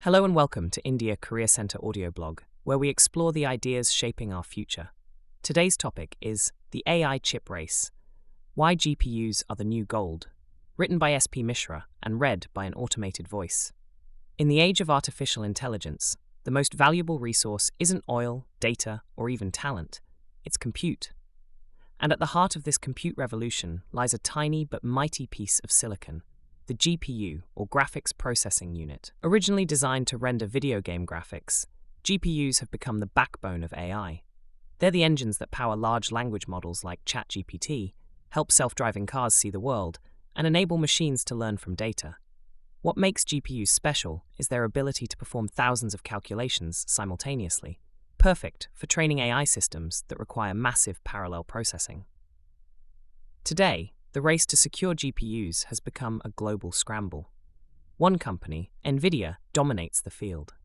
Hello and welcome to India Career Center audio blog, where we explore the ideas shaping our future. Today's topic is the AI chip race. Why GPUs are the new gold. Written by SP Mishra and read by an automated voice. In the age of artificial intelligence, the most valuable resource isn't oil, data, or even talent. It's compute. And at the heart of this compute revolution lies a tiny but mighty piece of silicon. The GPU, or Graphics Processing Unit. Originally designed to render video game graphics, GPUs have become the backbone of AI. They're the engines that power large language models like ChatGPT, help self-driving cars see the world, and enable machines to learn from data. What makes GPUs special is their ability to perform thousands of calculations simultaneously, perfect for training AI systems that require massive parallel processing. Today, the race to secure GPUs has become a global scramble. One company, NVIDIA, dominates the field.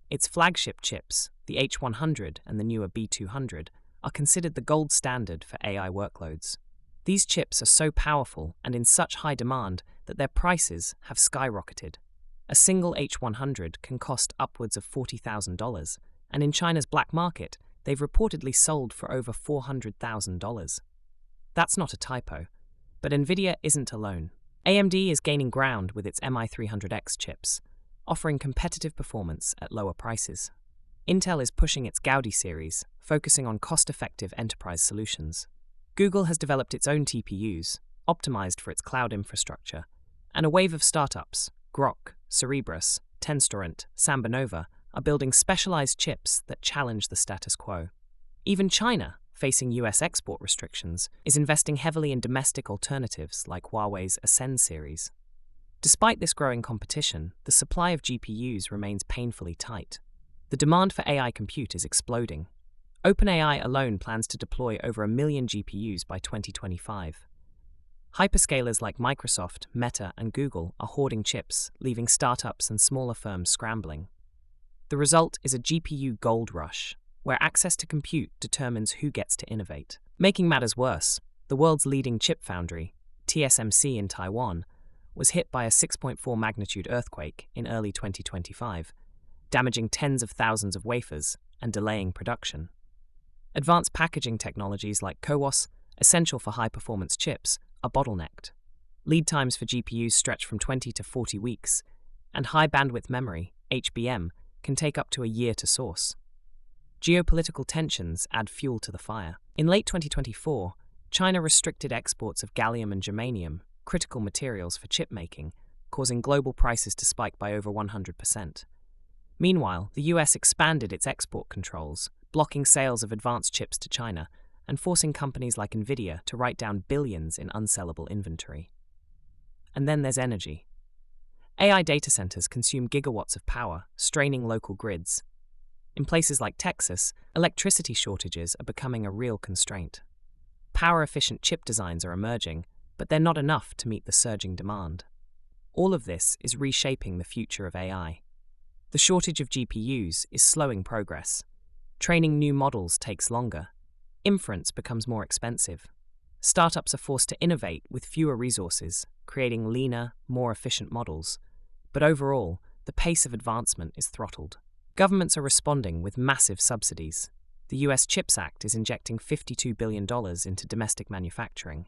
Its flagship chips, the H100 and the newer B200, are considered the gold standard for AI workloads. These chips are so powerful and in such high demand that their prices have skyrocketed. A single H100 can cost upwards of $40,000, and in China's black market, they've reportedly sold for over $400,000. That's not a typo. But NVIDIA isn't alone. AMD is gaining ground with its MI300X chips, offering competitive performance at lower prices. Intel is pushing its Gaudi series, focusing on cost-effective enterprise solutions. Google has developed its own TPUs, optimized for its cloud infrastructure, and a wave of startups, Grok, Cerebras, Tenstorrent, Sambanova, are building specialized chips that challenge the status quo. Even China, facing US export restrictions, is investing heavily in domestic alternatives like Huawei's Ascend series. Despite this growing competition, the supply of GPUs remains painfully tight. The demand for AI compute is exploding. OpenAI alone plans to deploy over 1 million GPUs by 2025. Hyperscalers like Microsoft, Meta, and Google are hoarding chips, leaving startups and smaller firms scrambling. The result is a GPU gold rush, where access to compute determines who gets to innovate. Making matters worse, the world's leading chip foundry, TSMC in Taiwan, was hit by a 6.4 magnitude earthquake in early 2025, damaging tens of thousands of wafers and delaying production. Advanced packaging technologies like CoWoS, essential for high-performance chips, are bottlenecked. Lead times for GPUs stretch from 20 to 40 weeks, and high-bandwidth memory, HBM, can take up to a year to source. Geopolitical tensions add fuel to the fire. In late 2024, China restricted exports of gallium and germanium, critical materials for chip making, causing global prices to spike by over 100%. Meanwhile, the US expanded its export controls, blocking sales of advanced chips to China and forcing companies like NVIDIA to write down billions in unsellable inventory. And then there's energy. AI data centers consume gigawatts of power, straining local grids. In places like Texas, electricity shortages are becoming a real constraint. Power-efficient chip designs are emerging, but they're not enough to meet the surging demand. All of this is reshaping the future of AI. The shortage of GPUs is slowing progress. Training new models takes longer. Inference becomes more expensive. Startups are forced to innovate with fewer resources, creating leaner, more efficient models. But overall, the pace of advancement is throttled. Governments are responding with massive subsidies. The US CHIPS Act is injecting $52 billion into domestic manufacturing.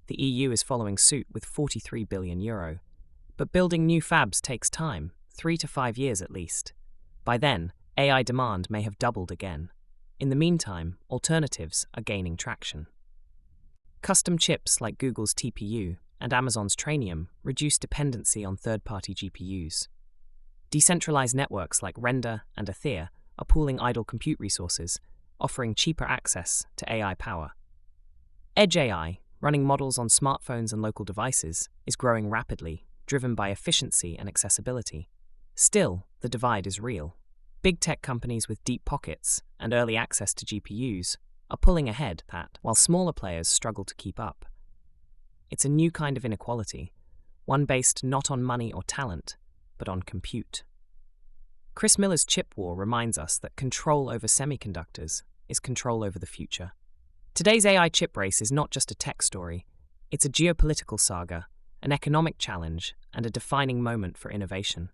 The EU is following suit with €43 billion. But building new fabs takes time, 3 to 5 years at least. By then, AI demand may have doubled again. In the meantime, alternatives are gaining traction. Custom chips like Google's TPU and Amazon's Trainium reduce dependency on third-party GPUs. Decentralized networks like Render and Aether are pooling idle compute resources, offering cheaper access to AI power. Edge AI, running models on smartphones and local devices, is growing rapidly, driven by efficiency and accessibility. Still, the divide is real. Big tech companies with deep pockets and early access to GPUs are pulling ahead, while smaller players struggle to keep up. It's a new kind of inequality, one based not on money or talent, but on compute. Chris Miller's chip war reminds us that control over semiconductors is control over the future. Today's AI chip race is not just a tech story, it's a geopolitical saga, an economic challenge, and a defining moment for innovation.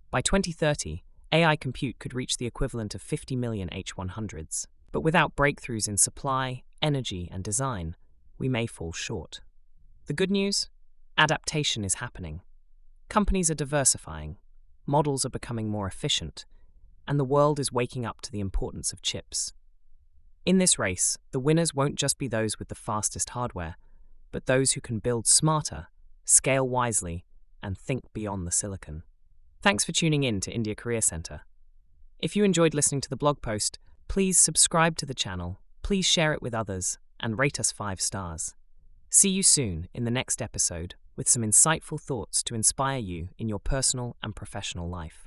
By 2030, AI compute could reach the equivalent of 50 million H100s. But without breakthroughs in supply, energy, and design, we may fall short. The good news? Adaptation is happening. Companies are diversifying, models are becoming more efficient, and the world is waking up to the importance of chips. In this race, the winners won't just be those with the fastest hardware, but those who can build smarter, scale wisely, and think beyond the silicon. Thanks for tuning in to India Career Center. If you enjoyed listening to the blog post, please subscribe to the channel, please share it with others, and rate us 5 stars. See you soon in the next episode with some insightful thoughts to inspire you in your personal and professional life.